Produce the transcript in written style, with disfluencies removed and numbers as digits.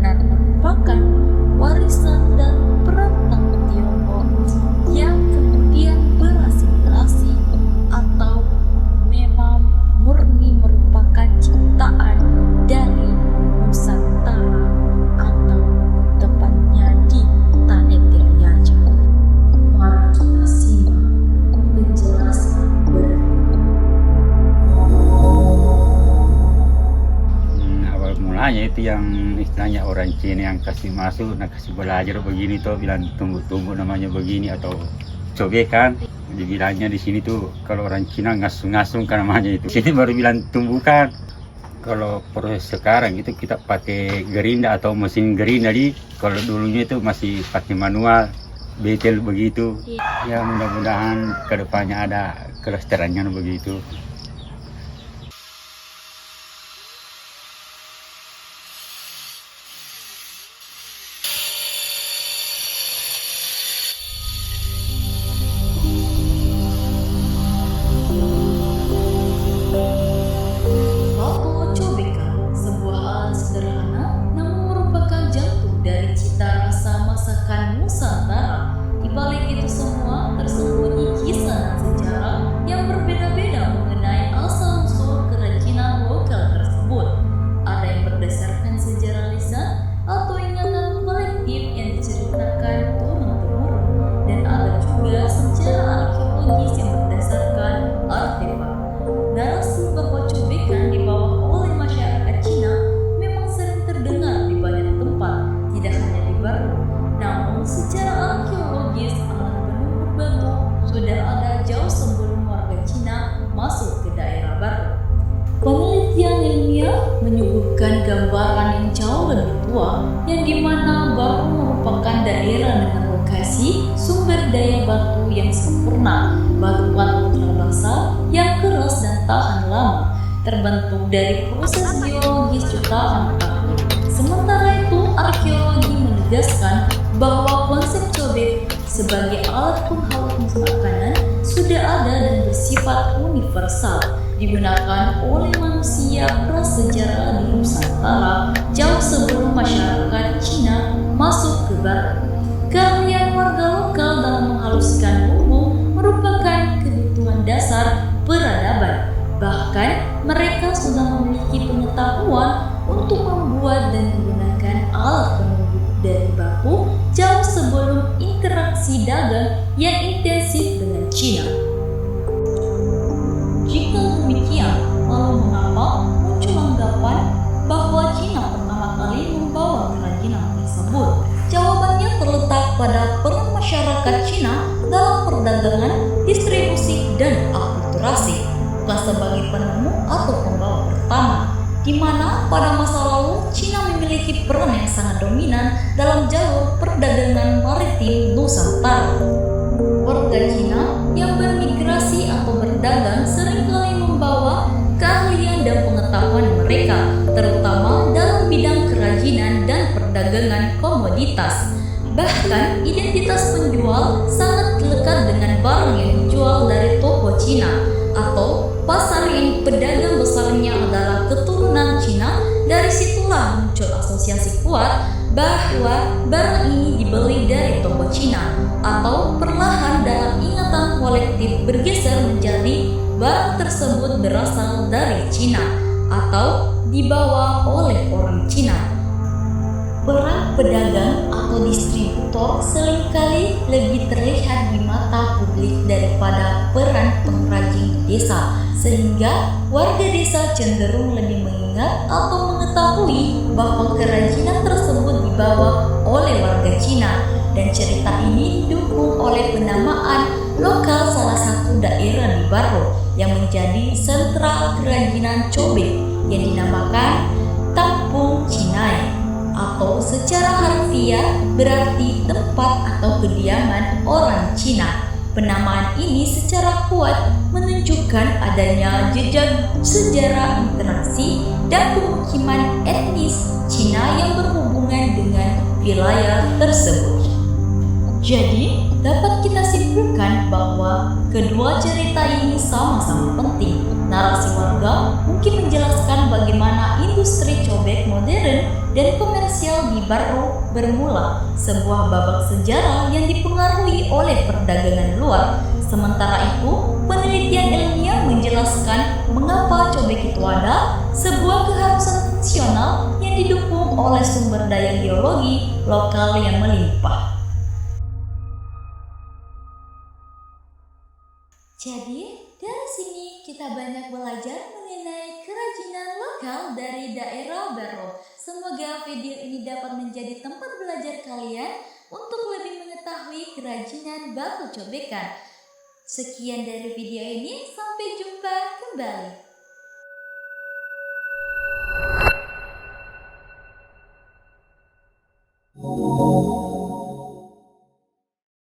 benar-benar merupakan warisan dan perantau Tiongkok yang kemudian berasimilasi atau memang murni merupakan ciptaan dari Nusantara atau tepatnya di Tanah Teriaja. Mari kita simak penjelasan berikut. Awal mulanya itu yang istilahnya orang Cina yang kasih masuk, kasih belajar begini tuh, bilang tumbuh-tumbuh namanya begini atau cobekan. Dibilangnya di sini tuh kalau orang Cina ngasung-ngasung kan namanya itu. Sini baru bilang tumbuhkan. Kalau proses sekarang itu kita pakai gerinda atau mesin gerinda. Jadi kalau dulunya itu masih pakai manual, betel begitu. Ya mudah-mudahan kedepannya ada kelestariannya begitu. Roto cobeka, sebuah alat sederhana namun merupakan jantung dari cita rasa masakan Nusantara. Di balik itu semua tersembunyi kisah dan sejarah yang berbeda-beda mengenai asal-usul kerajinan lokal tersebut. Ada yang berdasarkan sejarah lisan atau ingatan kolektif yang diceritakan turun-temurun, dan ada juga sejarah arkeologis yang berdasarkan artefak. Narasi bahwa cobekan dibawa oleh masyarakat Cina memang sering terdengar di banyak tempat, tidak hanya di Baru. Namun secara arkeologis alat penumbuk batu sudah ada jauh sebelum warga Cina masuk ke daerah Baru. Penelitian ilmiah menyuguhkan gambaran yang jauh lebih tua, yang dimana Baru merupakan daerah dengan lokasi sumber daya batu yang sempurna, batuan ultrabasal yang keras dan tahan lama, terbentuk dari proses geologis jutaan tahun. Sementara itu, arkeologi menegaskan bahwa konsep cobek sebagai alat penghalus makanan sudah ada dan bersifat universal, digunakan oleh manusia prasejarah di Nusantara jauh sebelum masyarakat Cina masuk ke Barat. Keahlian warga lokal dalam menghaluskan bumbu merupakan kebutuhan dasar peradaban. Bahkan mereka sudah memiliki pengetahuan untuk membuat dan menggunakan alat penumbuk dari batu jauh sebelum interaksi dagang yang intensif dengan Cina. Jika demikian, lalu mengapa muncul anggapan bahwa Cina pertama kali membawa kerajinan tersebut? Jawabannya terletak pada peran masyarakat Cina dalam perdagangan, distribusi, dan akulturasi, bukan sebagai penemu atau pembawa pertama, di mana pada masa lalu Cina memiliki peran yang sangat dominan dalam jalur perdagangan maritim Nusantara. Warga Cina yang bermigrasi atau berdagang seringkali membawa keahlian dan pengetahuan mereka, terutama dalam bidang kerajinan dan perdagangan komoditas. Bahkan identitas penjual sangat lekat dengan barang yang dijual dari toko Cina atau pasar yang pedagang besarnya adalah keturunan Cina. Dari situlah muncul asosiasi kuat bahwa barang ini dibeli dari toko Cina, atau perlahan dalam ingatan kolektif bergeser menjadi barang tersebut berasal dari Cina atau dibawa oleh orang Cina. Peran pedagang atau distributor seringkali lebih terlihat di mata publik daripada peran pengrajin desa, sehingga warga desa cenderung lebih mengingat atau mengetahui bahwa kerajinan tersebut dibawa oleh warga Cina, dan cerita ini didukung oleh penamaan lokal salah satu daerah di Baru yang menjadi sentral kerajinan cobek yang dinamakan Kampung Cinai, atau secara harfiah berarti tempat atau kediaman orang Cina. Penamaan ini secara kuat menunjukkan adanya jejak sejarah interaksi dan pemukiman etnis Cina yang berhubungan dengan wilayah tersebut. Jadi, dapat kita simpulkan bahwa kedua cerita ini sama-sama penting Narasi warga mungkin menjelaskan bagaimana industri cobek modern dan komersial di Barro bermula, sebuah babak sejarah yang dipengaruhi oleh perdagangan luar. Sementara itu, penelitian ilmiah menjelaskan mengapa cobek itu ada, sebuah keharusan fungsional yang didukung oleh sumber daya geologi lokal yang melimpah. Jadi, dari sini kita banyak belajar mengenai kerajinan lokal dari daerah Barro. Semoga video ini dapat menjadi tempat belajar kalian untuk lebih mengetahui kerajinan batu cobekan. Sekian dari video ini, sampai jumpa kembali.